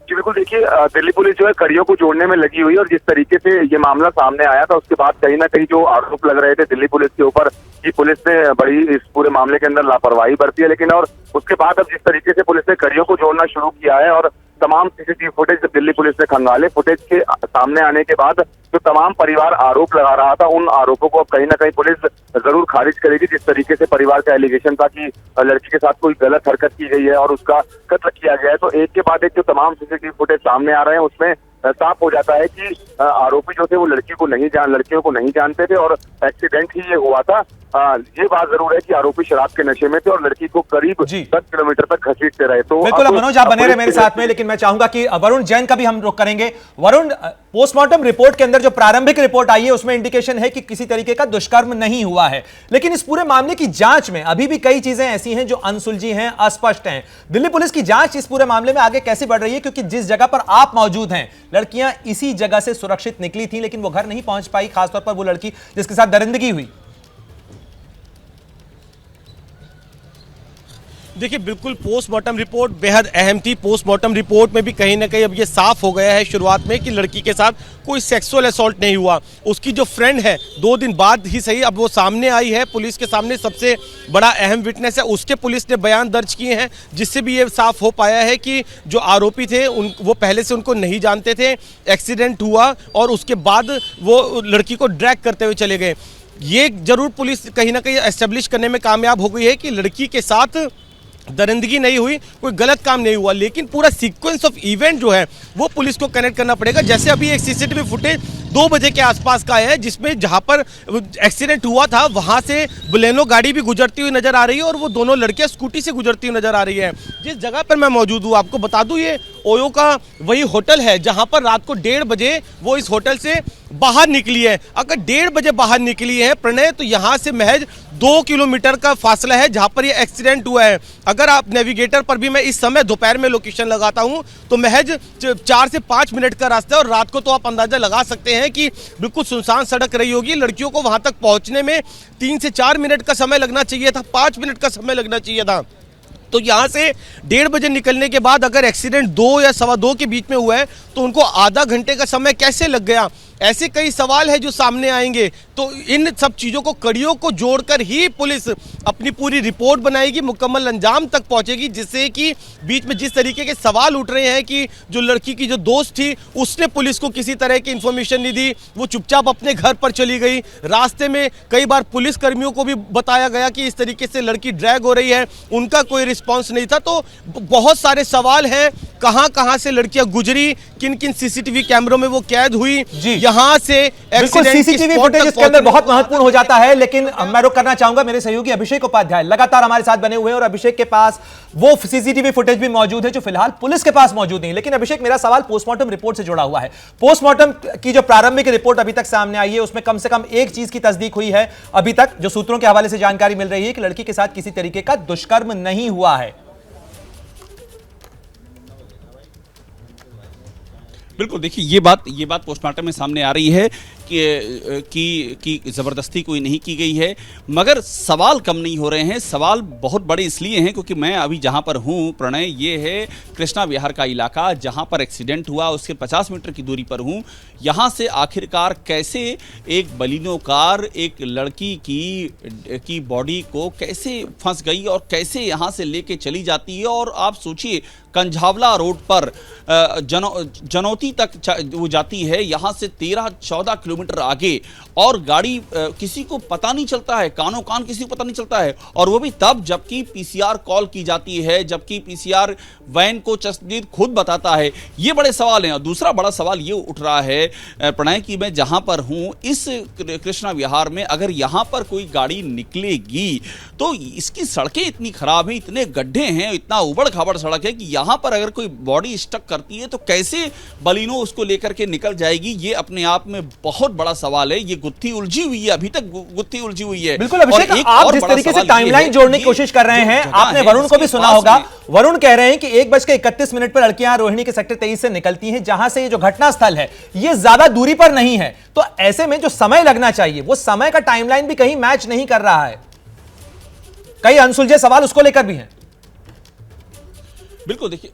जी बिल्कुल, देखिए दिल्ली पुलिस जो है कड़ियों को जोड़ने में लगी हुई है और जिस तरीके से ये मामला सामने आया था उसके बाद कहीं ना कहीं जो आरोप लग रहे थे दिल्ली पुलिस के ऊपर कि पुलिस ने बड़ी इस पूरे मामले के अंदर लापरवाही बरती है, लेकिन और उसके बाद अब जिस तरीके से पुलिस ने कड़ियों को जोड़ना शुरू किया है और तमाम सीसीटीवी फुटेज जब दिल्ली पुलिस ने खंगाले, फुटेज के सामने आने के बाद जो तमाम परिवार आरोप लगा रहा था उन आरोपों को अब कहीं ना कहीं पुलिस जरूर खारिज करेगी। जिस तरीके से परिवार का एलिगेशन था कि लड़की के साथ कोई गलत हरकत की गई है और उसका कत्ल किया गया है, तो एक के बाद एक जो तमाम सीसीटीवी फुटेज सामने आ रहे हैं उसमें साफ हो जाता है कि आरोपी जो थे वो लड़कियों को नहीं जानते थे और एक्सीडेंट ही ये हुआ था। ये बात जरूर है कि आरोपी शराब के नशे में थे और लड़की को करीब 10 किलोमीटर तक घसीटते रहे। तो बिल्कुल मनोज, आप बने रहे मेरे साथ में, लेकिन मैं चाहूंगा कि वरुण जैन का भी हम रुख करेंगे। वरुण, पोस्टमार्टम रिपोर्ट के अंदर जो प्रारंभिक रिपोर्ट आई है उसमें इंडिकेशन है कि किसी तरीके का दुष्कर्म नहीं हुआ है, लेकिन इस पूरे मामले की जांच में अभी भी कई चीजें ऐसी हैं जो अनसुलझी हैं, अस्पष्ट हैं। दिल्ली पुलिस की जांच इस पूरे मामले में आगे कैसे बढ़ रही है? क्योंकि जिस जगह पर आप मौजूद हैं, लड़कियां इसी जगह से सुरक्षित निकली थी, लेकिन वो घर नहीं पहुंच पाई, खासतौर पर वो लड़की जिसके साथ दरिंदगी हुई। देखिए बिल्कुल, पोस्टमार्टम रिपोर्ट बेहद अहम थी। पोस्टमार्टम रिपोर्ट में भी कहीं ना कहीं अब ये साफ हो गया है शुरुआत में कि लड़की के साथ कोई सेक्सुअल असॉल्ट नहीं हुआ। उसकी जो फ्रेंड है 2 दिन बाद ही सही अब वो सामने आई है, पुलिस के सामने सबसे बड़ा अहम विटनेस है, उसके पुलिस ने बयान दर्ज किए हैं जिससे भी ये साफ हो पाया है कि जो आरोपी थे वो पहले से उनको नहीं जानते थे, एक्सीडेंट हुआ और उसके बाद वो लड़की को ड्रैग करते हुए चले गए। ये जरूर पुलिस कहीं ना कहीं एस्टेब्लिश करने में कामयाब हो गई है कि लड़की के साथ दरिंदगी नहीं हुई, कोई गलत काम नहीं हुआ, लेकिन पूरा सीक्वेंस ऑफ इवेंट जो है वो पुलिस को कनेक्ट करना पड़ेगा। जैसे अभी एक सीसीटीवी फुटेज 2 बजे के आसपास का है जिसमें जहां पर एक्सीडेंट हुआ था वहां से बुलेनो गाड़ी भी गुजरती हुई नजर आ रही है और वो दोनों लड़कियां स्कूटी से गुजरती हुई नजर आ रही है। जिस जगह पर मैं मौजूद हूँ आपको बता दूं, ये ओयो का वही होटल है जहां पर रात को 1:30 बजे वो इस होटल से बाहर निकली है। अगर 1:30 बजे बाहर निकली है प्रणय, तो यहाँ से महज 2 किलोमीटर का फासला है जहां पर ये एक्सीडेंट हुआ है। अगर आप नेविगेटर पर भी मैं इस समय दोपहर में लोकेशन लगाता हूं तो महज 4 से 5 मिनट का रास्ता है और रात को तो आप अंदाजा लगा सकते हैं कि बिल्कुल सुनसान सड़क रही होगी। लड़कियों को वहां तक पहुंचने में 3 से 4 मिनट का समय लगना चाहिए था, 5 मिनट का समय लगना चाहिए था। तो यहाँ से 1:30 बजे निकलने के बाद अगर एक्सीडेंट 2 या 2:15 के बीच में हुआ है तो उनको आधा घंटे का समय कैसे लग गया? ऐसे कई सवाल है जो सामने आएंगे। तो इन सब चीज़ों को कड़ियों को जोड़कर ही पुलिस अपनी पूरी रिपोर्ट बनाएगी, मुकम्मल अंजाम तक पहुंचेगी, जिससे कि बीच में जिस तरीके के सवाल उठ रहे हैं कि जो लड़की की जो दोस्त थी उसने पुलिस को किसी तरह की इन्फॉर्मेशन नहीं दी, वो चुपचाप अपने घर पर चली गई। रास्ते में कई बार पुलिस कर्मियों को भी बताया गया कि इस तरीके से लड़की ड्रैग हो रही है, उनका कोई रिस्पॉन्स नहीं था। तो बहुत सारे सवाल हैं, कहां से लड़कियां गुजरी, किन किन सीसीटीवी कैमरों में वो कैद हुई, यहां से सीसीटीवी फुटेज इसके अंदर बहुत महत्वपूर्ण हो जाता है। लेकिन मैं रुक करना चाहूंगा, मेरे सहयोगी अभिषेक उपाध्याय लगातार हमारे साथ बने हुए हैं और अभिषेक के पास वो सीसीटीवी फुटेज भी मौजूद है जो फिलहाल पुलिस के पास मौजूद नहीं। लेकिन अभिषेक, मेरा सवाल पोस्टमार्टम रिपोर्ट से जुड़ा हुआ है। पोस्टमार्टम की जो प्रारंभिक रिपोर्ट अभी तक सामने आई है उसमें कम से कम एक चीज की तस्दीक हुई है अभी तक, जो सूत्रों के हवाले से जानकारी मिल रही है कि लड़की के साथ किसी तरीके का दुष्कर्म नहीं हुआ है। बिल्कुल, देखिए ये बात पोस्टमार्टम में सामने आ रही है कि ज़बरदस्ती कोई नहीं की गई है, मगर सवाल कम नहीं हो रहे हैं। सवाल बहुत बड़े इसलिए हैं क्योंकि मैं अभी जहां पर हूं प्रणय, ये है कृष्णा विहार का इलाका जहां पर एक्सीडेंट हुआ, उसके 50 मीटर की दूरी पर हूं। यहां से आखिरकार कैसे एक बलिनो कार एक लड़की की बॉडी को कैसे फंस गई और कैसे यहां से लेके चली जाती है। और आप सोचिए कंझावला रोड पर जनौती तक वो जाती है, यहाँ से 13-14 किलोमीटर आगे, और गाड़ी किसी को पता नहीं चलता है, कानों कान किसी को पता नहीं चलता है, और वो भी तब जबकि पीसीआर कॉल की जाती है, जबकि पीसीआर वैन को चश्मदीद खुद बताता है। ये बड़े सवाल हैं। और दूसरा बड़ा सवाल ये उठ रहा है प्रणय कि मैं जहां पर हूं इस कृष्णा विहार में, अगर यहां पर कोई गाड़ी निकलेगी तो इसकी सड़कें इतनी खराब हैं, इतने गड्ढे हैं, इतना उबड़ खाबड़ सड़क है कि यहां पर अगर कोई बॉडी स्टक करती है तो कैसे बलिनो उसको लेकर के निकल जाएगी। ये अपने आप में बहुत बड़ा सवाल है। ये गुत्थी उलझी हुई है, अभी तक गुत्थी उलझी हुई है। बिल्कुल अभिषेक, आप जिस तरीके से टाइमलाइन जोड़ने की कोशिश कर रहे हैं, आपने वरुण को भी सुना होगा। वरुण कह रहे हैं कि 1:31 पर लड़कियां रोहिणी के सेक्टर 23 से निकलती हैं, जहां से ये जो घटना स्थल है ये ज्यादा दूरी पर नहीं है। तो ऐसे में जो समय लगना चाहिए वो समय का टाइमलाइन भी कहीं मैच नहीं कर रहा है। कई अनसुलझे सवाल उसको लेकर भी हैं। बिल्कुल, देखिए,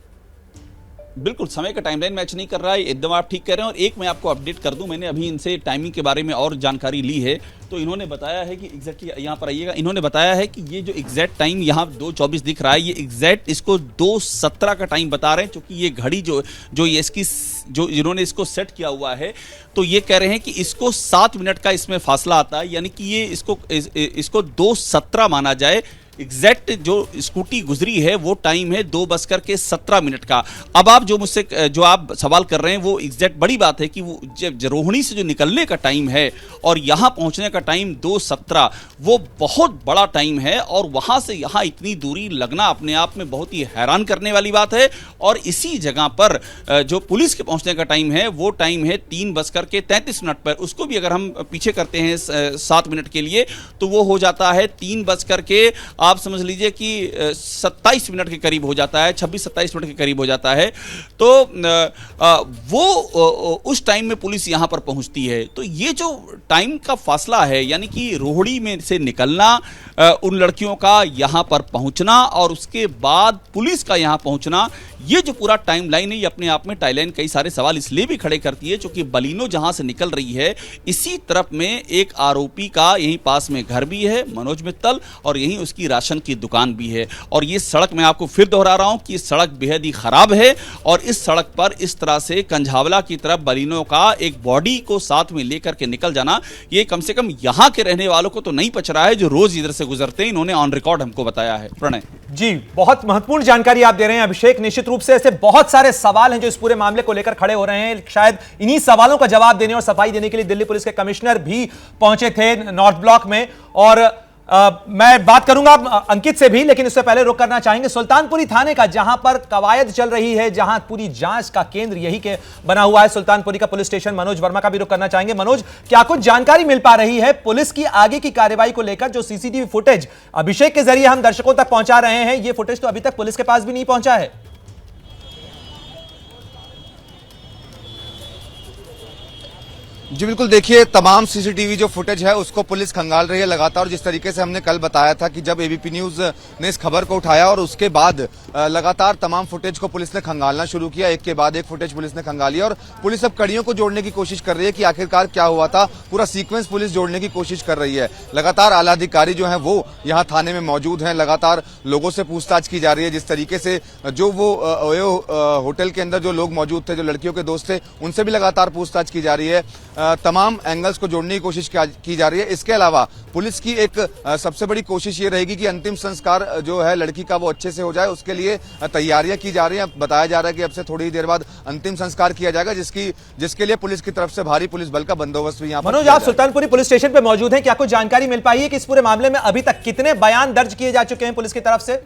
बिल्कुल समय का टाइमलाइन मैच नहीं कर रहा है, एकदम आप ठीक कह रहे हैं। और एक मैं आपको अपडेट कर दूं, मैंने अभी इनसे टाइमिंग के बारे में और जानकारी ली है, तो इन्होंने बताया है कि एग्जैक्टली यहाँ पर आइएगा, इन्होंने बताया है कि ये जो एग्जैक्ट टाइम यहाँ 2:24 दिख रहा है, ये एग्जैक्ट इसको 2:17 का टाइम बता रहे हैं, क्योंकि ये घड़ी जो ये इसकी जो इन्होंने इसको सेट किया हुआ है, तो ये कह रहे हैं कि इसको 7 मिनट का इसमें फासला आता है, यानी कि ये इसको 2:17 माना जाए। एग्जैक्ट जो स्कूटी गुजरी है वो टाइम है 2:17 का। अब आप जो आप सवाल कर रहे हैं वो एग्जैक्ट बड़ी बात है कि वो रोहिणी से जो निकलने का टाइम है और यहाँ पहुँचने का टाइम 2:17, वो बहुत बड़ा टाइम है, और वहाँ से यहाँ इतनी दूरी लगना अपने आप में बहुत ही हैरान करने वाली बात है। और इसी जगह पर जो पुलिस के पहुँचने का टाइम है वो टाइम है 3:33 पर। उसको भी अगर हम पीछे करते हैं 7 मिनट के लिए तो वो हो जाता है 3 आप समझ लीजिए कि 27 मिनट के करीब हो जाता है, 26-27 मिनट के करीब हो जाता है। तो वो उस टाइम में पुलिस यहां पर पहुंचती है। तो ये जो टाइम का फासला है, यानी कि रोहिणी में से निकलना, उन लड़कियों का यहां पर पहुंचना और उसके बाद पुलिस का यहां पहुंचना, ये जो पूरा टाइम लाइन है ये अपने आप में टाइमलाइन कई सारे सवाल इसलिए भी खड़े करती है क्योंकि बलिनो जहां से निकल रही है इसी तरफ में एक आरोपी का यहीं पास में घर भी है, मनोज मित्तल, और यहीं उसकी राशन की दुकान भी है। और ये सड़क मैं आपको फिर दोहरा रहा हूं कि सड़क बेहद ही खराब है, और इस सड़क पर इस तरह से कंझावला की तरफ बलिनो का एक बॉडी को साथ में लेकर के निकल जाना, ये कम से कम यहां के रहने वालों को तो नहीं पच रहा है जो रोज इधर से गुजरते हैं। इन्होंने ऑन रिकॉर्ड हमको बताया है। प्रणय जी, बहुत महत्वपूर्ण जानकारी आप दे रहे हैं अभिषेक। निश्चित रूप से ऐसे बहुत सारे सवाल हैं जो इस पूरे मामले को लेकर खड़े हो रहे हैं। शायद इन्हीं सवालों का जवाब देने और सफाई देने के लिए दिल्ली पुलिस के कमिश्नर भी पहुंचे थे नॉर्थ ब्लॉक में। और मैं बात करूंगा अंकित से भी, लेकिन उससे पहले रुक करना चाहेंगे सुल्तानपुरी थाने का, जहां पर कवायद चल रही है, जहां पूरी जांच का केंद्र यही के बना हुआ है सुल्तानपुरी का पुलिस स्टेशन। मनोज वर्मा का भी रुक करना चाहेंगे। मनोज, क्या कुछ जानकारी मिल पा रही है पुलिस की आगे की कार्रवाई को लेकर? जो सीसीटीवी फुटेज अभिषेक के जरिए हम दर्शकों तक पहुंचा रहे हैं, ये फुटेज तो अभी तक पुलिस के पास भी नहीं पहुंचा है। जी बिल्कुल, देखिए तमाम सीसीटीवी जो फुटेज है उसको पुलिस खंगाल रही है लगातार। जिस तरीके से हमने कल बताया था कि जब एबीपी न्यूज ने इस खबर को उठाया और उसके बाद लगातार तमाम फुटेज को पुलिस ने खंगालना शुरू किया, एक के बाद एक फुटेज पुलिस ने खंगाली, और पुलिस अब कड़ियों को जोड़ने की कोशिश कर रही है कि आखिरकार क्या हुआ था। पूरा सीक्वेंस पुलिस जोड़ने की कोशिश कर रही है। लगातार आला अधिकारी जो है वो यहाँ थाने में मौजूद हैं, लगातार लोगों से पूछताछ की जा रही है। जिस तरीके से जो वो होटल के अंदर जो लोग मौजूद थे, जो लड़कियों के दोस्त थे, उनसे भी लगातार पूछताछ की जा रही है। तमाम एंगल्स को जोड़ने की कोशिश की जा रही है। इसके अलावा पुलिस की एक सबसे बड़ी कोशिश ये रहेगी कि अंतिम संस्कार जो है लड़की का वो अच्छे से हो जाए, उसके लिए तैयारियां की जा रही हैं। बताया जा रहा है कि अब से थोड़ी देर बाद अंतिम संस्कार किया जाएगा, जिसके लिए पुलिस की तरफ से भारी पुलिस बल का बंदोबस्त भी यहाँ पर। मनोज, आप सुल्तानपुरी पुलिस स्टेशन पे मौजूद हैं, क्या कुछ जानकारी मिल पाई है कि इस पूरे मामले में अभी तक कितने बयान दर्ज किए जा चुके हैं पुलिस की तरफ से?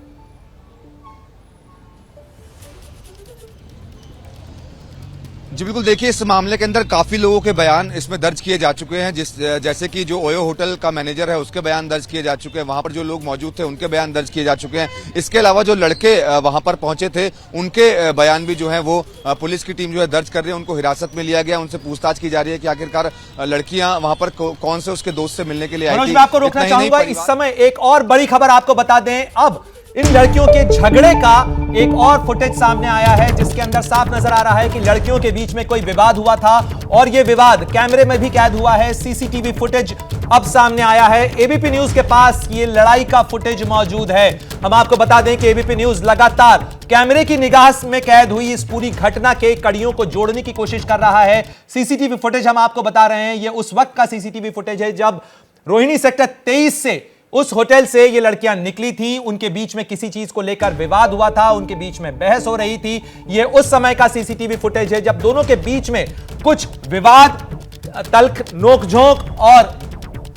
जी बिल्कुल, देखिए इस मामले के अंदर काफी लोगों के बयान इसमें दर्ज किए जा चुके हैं, जैसे कि जो ओयो होटल का मैनेजर है उसके बयान दर्ज किए जा चुके हैं, वहां पर जो लोग मौजूद थे उनके बयान दर्ज किए जा चुके हैं। इसके अलावा जो लड़के वहां पर पहुंचे थे उनके बयान भी जो है वो पुलिस की टीम जो है दर्ज कर रही है। उनको हिरासत में लिया गया, उनसे पूछताछ की जा रही है कि आखिरकार लड़कियां वहां पर कौन से उसके दोस्त से मिलने के लिए आई थी। मैं आपको रोकना चाहूंगा, इस समय एक और बड़ी खबर आपको बता दें। अब इन लड़कियों के झगड़े का एक और फुटेज सामने आया है, जिसके अंदर साफ नजर आ रहा है कि लड़कियों के बीच में कोई विवाद हुआ था और यह विवाद कैमरे में भी कैद हुआ है। सीसीटीवी फुटेज अब सामने आया है। एबीपी न्यूज के पास ये लड़ाई का फुटेज मौजूद है। हम आपको बता दें कि एबीपी न्यूज लगातार कैमरे की निगाह में कैद हुई इस पूरी घटना के कड़ियों को जोड़ने की कोशिश कर रहा है। सीसीटीवी फुटेज हम आपको बता रहे हैं, यह उस वक्त का सीसीटीवी फुटेज है जब रोहिणी सेक्टर 23 से उस होटल से ये लड़कियां निकली थी। उनके बीच में किसी चीज को लेकर विवाद हुआ था, उनके बीच में बहस हो रही थी। ये उस समय का सीसीटीवी फुटेज है जब दोनों के बीच में कुछ विवाद, तल्ख, नोकझोंक और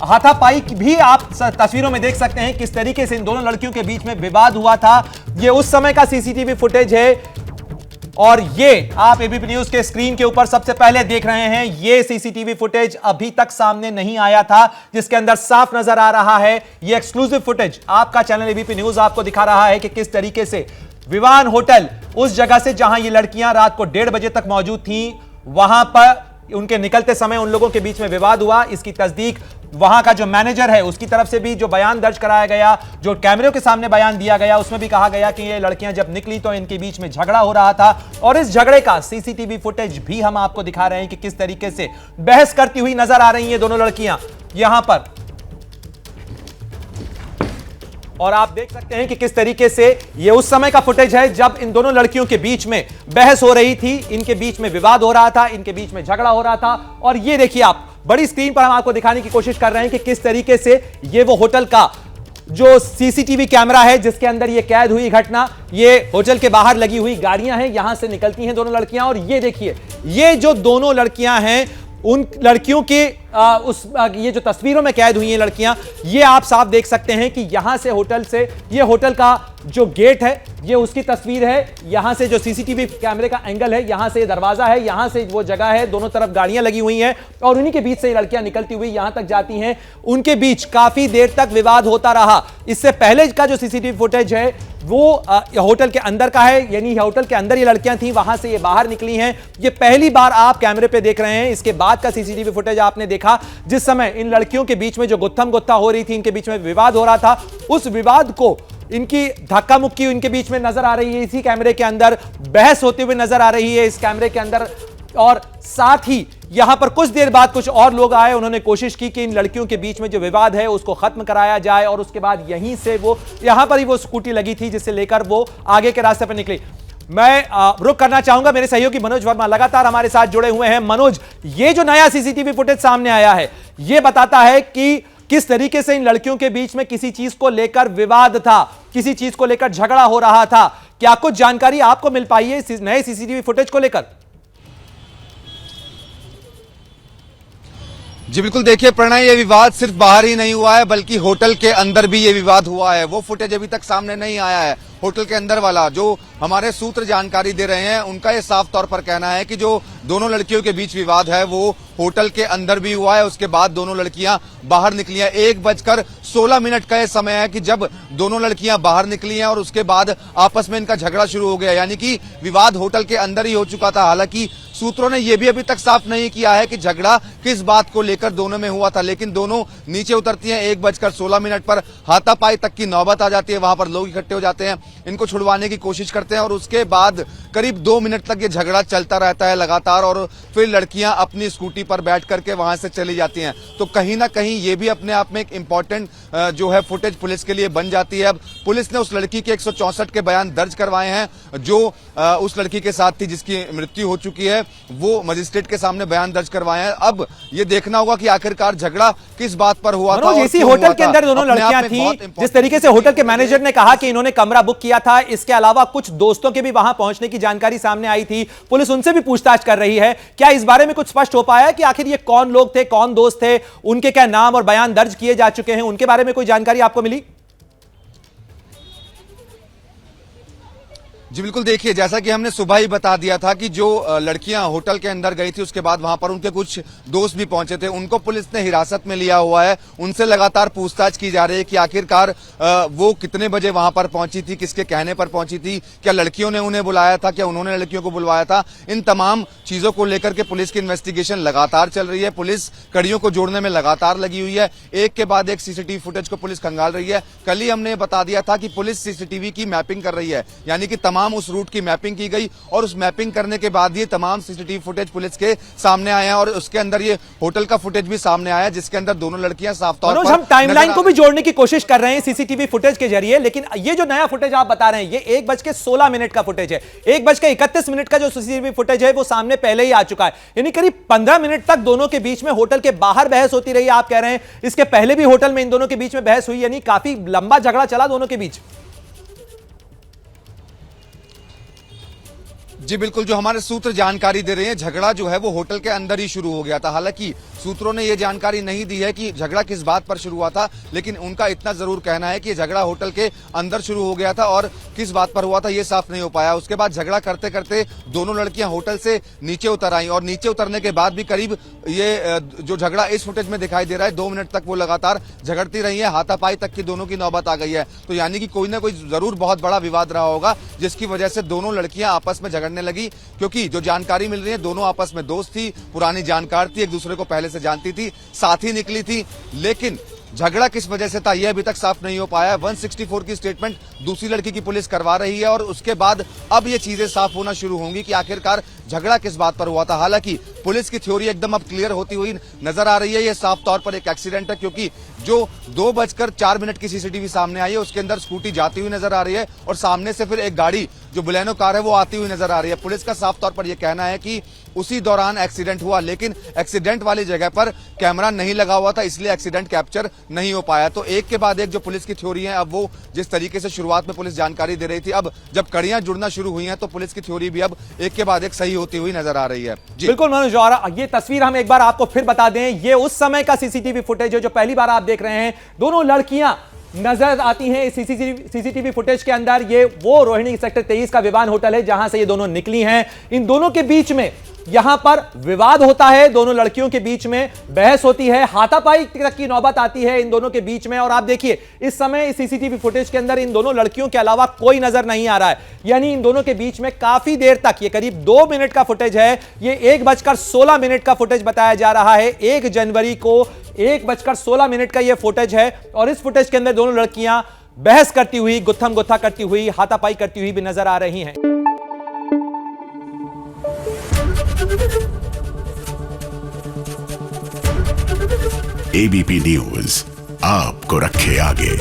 हाथापाई भी आप तस्वीरों में देख सकते हैं किस तरीके से इन दोनों लड़कियों के बीच में विवाद हुआ था। ये उस समय का सीसीटीवी फुटेज है और ये आप एबीपी न्यूज के स्क्रीन के ऊपर सबसे पहले देख रहे हैं। ये सीसीटीवी फुटेज अभी तक सामने नहीं आया था, जिसके अंदर साफ नजर आ रहा है। ये एक्सक्लूसिव फुटेज आपका चैनल एबीपी न्यूज आपको दिखा रहा है कि किस तरीके से विवान होटल, उस जगह से जहां ये लड़कियां रात को 1:30 बजे तक मौजूद थी, वहां पर उनके निकलते समय उन लोगों के बीच में विवाद हुआ। इसकी तस्दीक वहां का जो मैनेजर है उसकी तरफ से भी जो बयान दर्ज कराया गया, जो कैमरे के सामने बयान दिया गया, उसमें भी कहा गया कि ये लड़कियां जब निकली तो इनके बीच में झगड़ा हो रहा था। और इस झगड़े का सीसीटीवी फुटेज भी हम आपको दिखा रहे हैं कि किस तरीके से बहस करती हुई नजर आ रही हैं दोनों लड़कियां यहां पर। और आप देख सकते हैं कि किस तरीके से यह उस समय का फुटेज है जब इन दोनों लड़कियों के बीच में बहस हो रही थी, इनके बीच में विवाद हो रहा था, इनके बीच में झगड़ा हो रहा था। और ये देखिए, आप बड़ी स्क्रीन पर हम आपको दिखाने की कोशिश कर रहे हैं कि किस तरीके से ये वो होटल का जो सीसीटीवी कैमरा है जिसके अंदर ये कैद हुई घटना, ये होटल के बाहर लगी हुई गाड़ियां हैं, यहां से निकलती हैं दोनों लड़कियां। और ये देखिए, ये जो दोनों लड़कियां हैं, उन लड़कियों के ये जो तस्वीरों में कैद हुई हैं लड़कियां, ये आप साफ देख सकते हैं कि यहां से होटल से, ये होटल का जो गेट है, ये उसकी तस्वीर है। यहां से जो सीसीटीवी कैमरे का एंगल है, यहां से दरवाजा है, यहां से वो जगह है, दोनों तरफ गाड़ियां लगी हुई हैं और उन्हीं के बीच से ये लड़कियां निकलती हुई यहां तक जाती हैं। उनके बीच काफी देर तक विवाद होता रहा। इससे पहले का जो सीसीटीवी फुटेज है वो होटल के अंदर का है, यानी होटल के अंदर ये लड़कियां थी, वहां से ये बाहर निकली हैं। ये पहली बार आप कैमरे पे देख रहे हैं। इसके बाद का सीसीटीवी फुटेज आपने देखा जिस समय इन लड़कियों के बीच में जो गुत्थम गुत्था हो रही थी, इनके बीच में विवाद हो रहा था, उस विवाद को इनकी धक्का मुक्की इनके बीच में नजर आ रही है। इसी कैमरे के अंदर बहस होते हुए नजर आ रही है इस कैमरे के अंदर। और साथ ही यहां पर कुछ देर बाद कुछ और लोग आए, उन्होंने कोशिश की कि इन लड़कियों के बीच में जो विवाद है उसको खत्म कराया जाए। और उसके बाद यहीं से वो, यहां पर ही वो स्कूटी लगी थी जिससे लेकर वो आगे के रास्ते पर निकली। मैं रुक करना चाहूंगा, मेरे सहयोगी मनोज वर्मा लगातार हमारे साथ जुड़े हुए हैं। मनोज, ये जो नया सीसीटीवी फुटेज सामने आया है, ये बताता है कि किस तरीके से इन लड़कियों के बीच में किसी चीज को लेकर विवाद था, किसी चीज को लेकर झगड़ा हो रहा था। क्या कुछ जानकारी आपको मिल पाई है इस नए सीसीटीवी फुटेज को लेकर? जी बिल्कुल, देखिए प्रणय, ये विवाद सिर्फ बाहर ही नहीं हुआ है बल्कि होटल के अंदर भी ये विवाद हुआ है। वो फुटेज अभी तक सामने नहीं आया है। होटल के अंदर वाला जो हमारे सूत्र जानकारी दे रहे हैं, उनका ये साफ तौर पर कहना है कि जो दोनों लड़कियों के बीच विवाद है वो होटल के अंदर भी हुआ है। उसके बाद दोनों लड़कियां बाहर निकली हैं। 1:16 का ये समय है कि जब दोनों लड़कियां बाहर निकली हैं और उसके बाद आपस में इनका झगड़ा शुरू हो गया, यानी कि विवाद होटल के अंदर ही हो चुका था। हालांकि सूत्रों ने यह भी अभी तक साफ नहीं किया है कि झगड़ा किस बात को लेकर दोनों में हुआ था, लेकिन दोनों नीचे उतरती हैं। 1:16 पर हाथापाई तक की नौबत आ जाती है। वहां पर लोग इकट्ठे हो जाते हैं, इनको छुड़वाने की कोशिश करते हैं और उसके बाद करीब 2 मिनट तक ये झगड़ा चलता रहता है लगातार। और फिर लड़कियां अपनी स्कूटी पर बैठ करके वहां से चली जाती हैं। तो कहीं ना कहीं ये भी अपने आप में एक इंपॉर्टेंट जो है फुटेज पुलिस के लिए बन जाती है। अब पुलिस ने उस लड़की के 164 के बयान दर्ज करवाए हैं जो उस लड़की के साथ थी जिसकी मृत्यु हो चुकी है। वो मजिस्ट्रेट के सामने बयान दर्ज करवाए हैं। अब ये देखना होगा कि आखिरकार झगड़ा किस बात पर हुआ था। इसी होटल के अंदर दोनों लड़कियां थी, जिस तरीके से होटल के मैनेजर ने कहा कि इन्होंने कमरा बुक किया था, इसके अलावा कुछ दोस्तों के भी वहां पहुंचने की जानकारी सामने आई थी। पुलिस उनसे भी पूछताछ कर रही है। क्या इस बारे में कुछ स्पष्ट हो पाया कि आखिर ये कौन लोग थे, कौन दोस्त थे, उनके क्या नाम और बयान दर्ज किए जा चुके हैं, उनके बारे में कोई जानकारी आपको मिली? जी बिल्कुल, देखिए जैसा कि हमने सुबह ही बता दिया था कि जो लड़कियां होटल के अंदर गई थी उसके बाद वहां पर उनके कुछ दोस्त भी पहुंचे थे, उनको पुलिस ने हिरासत में लिया हुआ है। उनसे लगातार पूछताछ की जा रही है कि आखिरकार वो कितने बजे वहां पर पहुंची थी, किसके कहने पर पहुंची थी, क्या लड़कियों ने उन्हें बुलाया था, क्या उन्होंने लड़कियों को बुलवाया था। इन तमाम चीजों को लेकर के पुलिस की इन्वेस्टिगेशन लगातार चल रही है। पुलिस कड़ियों को जोड़ने में लगातार लगी हुई है। एक के बाद एक सीसीटीवी फुटेज को पुलिस खंगाल रही है। कल ही हमने बता दिया था कि पुलिस सीसीटीवी की मैपिंग कर रही है, यानी कि तमाम उस रूट की मैपिंग की गई और उस मैपिंग करने के बाद ये तमाम सीसीटीवी फुटेज पुलिस के सामने आए हैं और उसके अंदर ये होटल का फुटेज भी सामने आया जिसके अंदर दोनों लड़कियां साफ तौर पर हम टाइमलाइन को भी जोड़ने की कोशिश कर रहे हैं सीसीटीवी फुटेज के जरिए, लेकिन ये जो नया फुटेज आप बता रहे हैं ये 1:16 का फुटेज है। 1:31 का जो सीसीटीवी फुटेज है वो सामने पहले ही आ चुका है, यानी करीब 15 मिनट तक दोनों के बीच में होटल के बाहर बहस होती रही। आप कह रहे हैं इसके पहले भी होटल में इन दोनों के बीच में बहस हुई, यानी काफी लंबा झगड़ा चला दोनों के बीच। जी बिल्कुल, जो हमारे सूत्र जानकारी दे रहे हैं झगड़ा जो है वो होटल के अंदर ही शुरू हो गया था। हालांकि सूत्रों ने यह जानकारी नहीं दी है कि झगड़ा किस बात पर शुरू हुआ था, लेकिन उनका इतना जरूर कहना है कि झगड़ा होटल के अंदर शुरू हो गया था और किस बात पर हुआ था यह साफ नहीं हो पाया। उसके बाद झगड़ा करते करते दोनों लड़कियां होटल से नीचे उतर आई और नीचे उतरने के बाद भी करीब ये जो झगड़ा इस फुटेज में दिखाई दे रहा है 2 मिनट तक वो लगातार झगड़ती रही है। हाथापाई तक की दोनों की नौबत आ गई है। तो यानी कि कोई ना कोई जरूर बहुत बड़ा विवाद रहा होगा जिसकी वजह से दोनों लड़कियां आपस में झगड़ने लगी, क्योंकि जो जानकारी मिल रही है दोनों आपस में दोस्त थी, पुरानी जानकार थी, एक दूसरे को पहले से जानती थी, साथ ही निकली थी। लेकिन झगड़ा किस वजह से था यह अभी तक साफ नहीं हो पाया। 164 की स्टेटमेंट दूसरी लड़की की पुलिस करवा रही है और उसके बाद अब ये चीजें साफ होना शुरू होंगी कि आखिरकार झगड़ा किस बात पर हुआ था। हालांकि पुलिस की थ्योरी एकदम अब क्लियर होती हुई नजर आ रही है। यह साफ तौर पर एक एक्सीडेंट है, क्योंकि जो 2:04 की सीसीटीवी सामने आई है उसके अंदर स्कूटी जाती हुई नजर आ रही है और सामने से फिर एक गाड़ी जो बुलेनो कार है वो आती हुई नजर आ रही है। पुलिस का साफ तौर पर यह कहना है कि उसी दौरान एक्सीडेंट हुआ, लेकिन एक्सीडेंट वाली जगह पर कैमरा नहीं लगा हुआ था, इसलिए एक्सीडेंट कैप्चर नहीं हो पाया। तो एक के बाद एक जो पुलिस की थ्योरी है, अब वो जिस तरीके से शुरुआत में पुलिस जानकारी दे रही थी, अब जब कड़ियां जुड़ना शुरू हुई हैं तो पुलिस की थ्योरी भी अब एक के बाद एक सही होती हुई नजर आ रही है। जी बिल्कुल मनोज, और ये तस्वीर हम एक बार आपको फिर बता दें, ये उस समय का सीसीटीवी फुटेज है जो पहली बार आप देख रहे हैं। दोनों लड़कियां नजर आती हैं इस सीसीटीवी फुटेज के अंदर। ये वो रोहिणी सेक्टर 23 का विवान होटल है जहां से ये दोनों निकली हैं। इन दोनों के बीच में यहां पर विवाद होता है, दोनों लड़कियों के बीच में बहस होती है, हाथापाई तक की नौबत आती है इन दोनों के बीच में। और आप देखिए इस समय इस सीसीटीवी फुटेज के अंदर इन दोनों लड़कियों के अलावा कोई नजर नहीं आ रहा है, यानी इन दोनों के बीच में काफी देर तक, ये करीब 2 मिनट का फुटेज है, ये 1:16 का फुटेज बताया जा रहा है। 1 जनवरी को 1:16 का यह फुटेज है और इस फुटेज के अंदर दोनों लड़कियां बहस करती हुई, गुत्थम गुत्था करती हुई, हाथापाई करती हुई भी नजर आ रही हैं। एबीपी न्यूज आपको रखे आगे।